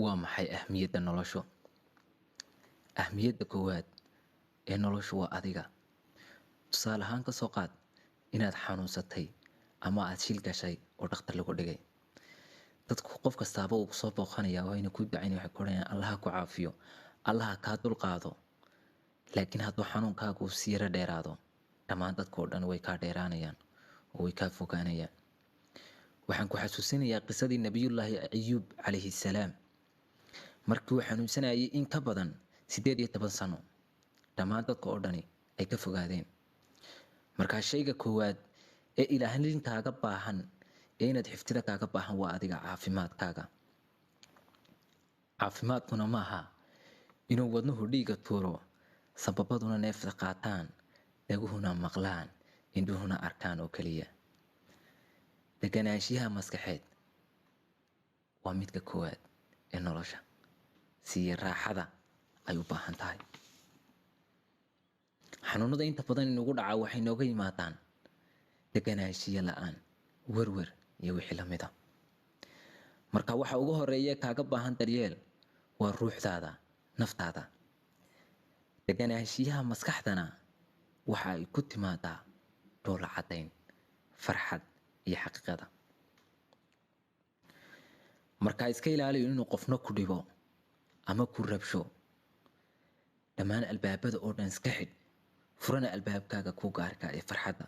waa maxay ahmiyadda noloshu? Ahmiyadda koowaad ee noloshu waa adiga. Tusaale ahaan ka soo qaad inaad xanuunsatay ama aad shil gashay oo dhakhtar lagu dhigay. Dadku qof kastaaba uu soo booqanaya waa inay ku ducaynayaan, waxay ku odhanayaan Allah ha ku caafiyo, Allah ha kaa dulqaado. Laakiin hadduu xanuunkaagu sii yara dheeraado, dhammaan dadka oo dhan way kaa dheeraanayaan oo way kaa fogaanayaan. Waxaan ku xasuusinayaa qisadii Nabiyullaahi Ayyuub calayhi salaam. Markii uu xanuunsanayay in ka badan 18 sano, dhammaan dadka oo dhani ay ka fogaadeen. Markaa shayga koowaad ee ilaalin kaaga baahan ee inaad xiftida kaaga baahan waa adiga caafimaadkaaga. Caafimaadkuna maaha inuu wadnuhu dhiiga tuuro, sababaduna neefta qaataan, dhaguhuna maqlaan, indhuhuna arkaan oo keliya. Deganaanshiyaha maskaxeed waa midka koowaad ee nolosha, siiya raaxada ay u baahan tahay. Xanuunada inta badan inugu dhaca waxay nooga yimaadaan deganaanshiyo la'aan, werwer iyo wixii la mid ah. Marka waxa ugu horeeya kaaga baahan daryeel waa ruuxdaada, naftaada. Deganaanshiyaha maskaxdana waxa ay ku timaadaa dhoola caddayn, farxad iyo xaqiiqada. Marka iska ilaali inuu qofna ku dhibo ama ku rabsho. Dhammaan albaabada oo dhan iska xidh, furana albaabkaaga ku gaarka ee farxadda.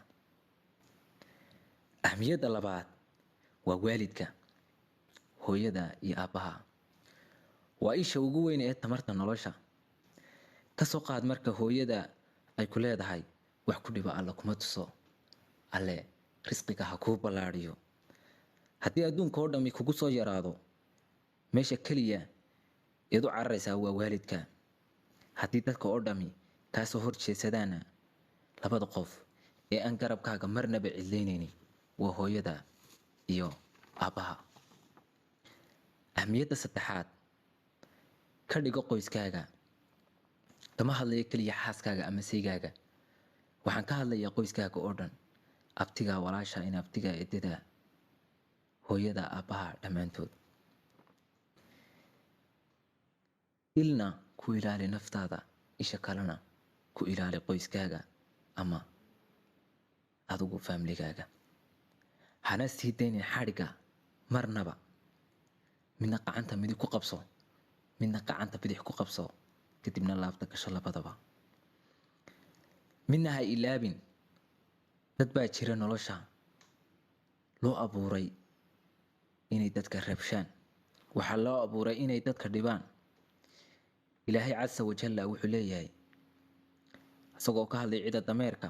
Ahmiyadda labaad waa waalidka, hooyada iyo aabbaha. Waa isha ugu weyn ee tamarta nolosha. Ka soo qaad marka hooyada ay ku leedahay wax ku dhiba alla kuma tuso, alle risqiga ha kuu ballaadhiyo. Haddii adduunka oo dhammi kugu soo yaraado, meesha keliya eed u cararaysaa waa waalidka. Haddii dadka oo dhammi kaa soo horjeesadaana, labada qof ee aan garabkaaga marnaba cidlaynaynin waa hooyada iyo aabbaha. Ahmiyadda saddexaad, ka dhigo qoyskaaga. Kama hadlayo keliya xaaskaaga ama saygaaga. Waxaan ka hadlayaa qoyskaaga oo dhan. Abtiga, walaasha, in abtiga, eedada, hooyada, aabbaha, dhammaantood. Ilna ku ilaali naftaada, isha kalena ku ilaali qoyskaaga ama adigu familygaaga. Hana sii daynin xadhigga marnaba. Midna gacanta midig ku qabso, midna gacanta bidix ku qabso, kadibna laabta gasho labadaba. Midna ha ilaabin, dad baa jira nolosha loo abuuray inay dadka rabshaan. Waxaa loo abuuray inay dadka dhibaan. Ilaahay casa wajalla wuxuu leeyahay isagoo ka hadlay cida dameerka,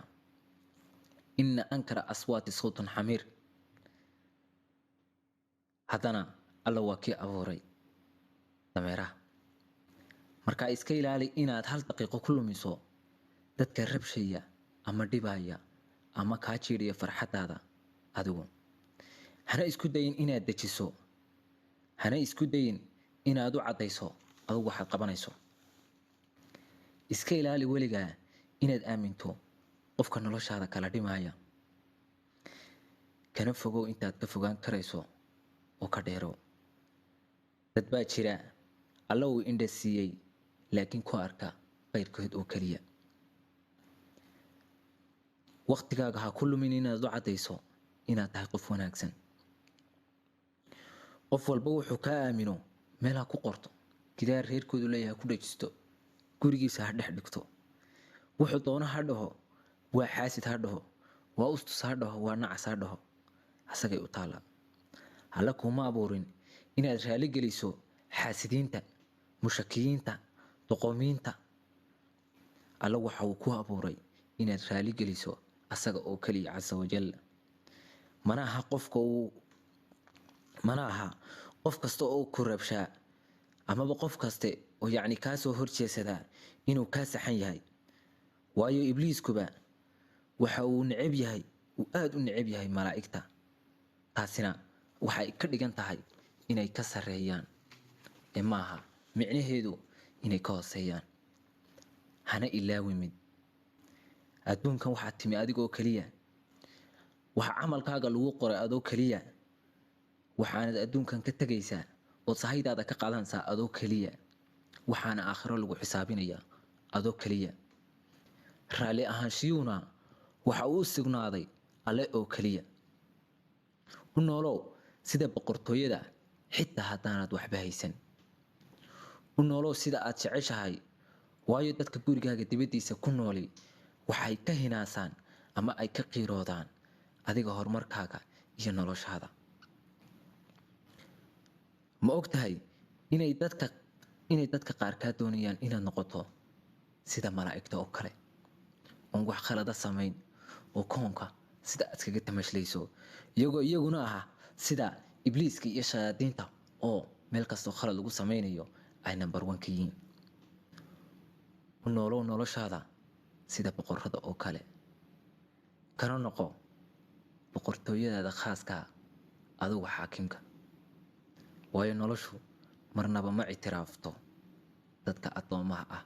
inna ankara aswaati sawtun xamiir. Haddana alla waa kii abuuray dameeraha. Marka iska ilaali inaad hal daqiiqo ku lumiso dadka rabshaya ama dhibaya ama kaa jiiriya farxadaada adigu. Hana isku dayin inaad dejiso, hana isku dayin inaad u caddayso adigu waxaad qabanayso. Iska ilaali weligaa inaad aaminto qofka noloshaada kala dhimaya. Kana fogow intaad ka fogaan karayso oo ka dheerow. Dad baa jira alla uu indha siiyey laakiin ku arka qayrkood oo keliya. Waqtigaaga ha ku lumin inaad u caddayso inaad tahay qof wanaagsan. Qof walba wuxuu kaa aamino meel ha ku qorto, gidaar reerkoodu leeyahay ha ku dhajisto, gurigiisa ha dhex dhigto. Wuxuu doono ha dhaho, waa xaasid ha dhaho, waa ustus ha dhaho, waa nacas ha dhaho, asagay u taala. Alla kuma abuurin inaad raali geliso xaasidiinta, mushakiyiinta, doqomiinta. Alla waxa uu ku abuuray inaad raali geliso asaga oo keliya casa wajalla. Mana aha qof kasta oo ku rabshaa amaba qof kaste oo yacni kaa soo horjeesadaa inuu kaa saxan yahay. Waayo ibliiskuba waxa uu neceb yahay, uu aad u neceb yahay malaa'igta. Taasina waxay ka dhigan tahay inay ka sarreeyaan ee maaha micnaheedu inay ka hooseeyaan. Hana ilaawi mid. Adduunkan waxaad timi adigoo keliya. Waxa camalkaaga lagu qoray adoo keliya. Waxaanad adduunkan ka tegaysaa oo sahaydaada ka qaadanaysaa adoo keliya, waxaana aakhiro lagu xisaabinayaa adoo keliya. Raalli ahaanshiyuhuna waxa uu u sugnaaday Alle oo keliya. U noolow sida boqortooyada xitaa haddaanad waxba haysan. U noolow sida aad jeceshahay, waayo dadka gurigaaga dibaddiisa ku nooli waxay ka hinaasaan ama ay ka qiiroodaan adiga horumarkaaga iyo noloshaada. Ma ogtahay inay dadka qaar kaa doonayaan inaad noqoto sida malaa'igta oo kale, oon wax khalada samayn oo koonka sida aad kaga tamashlayso, iyaguna aha sida ibliiska iyo shayaadiinta oo meel kastoo khalad lagu samaynayo ay number 1 ka yihiin. U noolow noloshaada sida boqorada oo kale, kana noqo boqortooyadaada khaaska adigu xaakimka, waayo noloshu marnaba ma ictiraafto dadka addoomaha ah.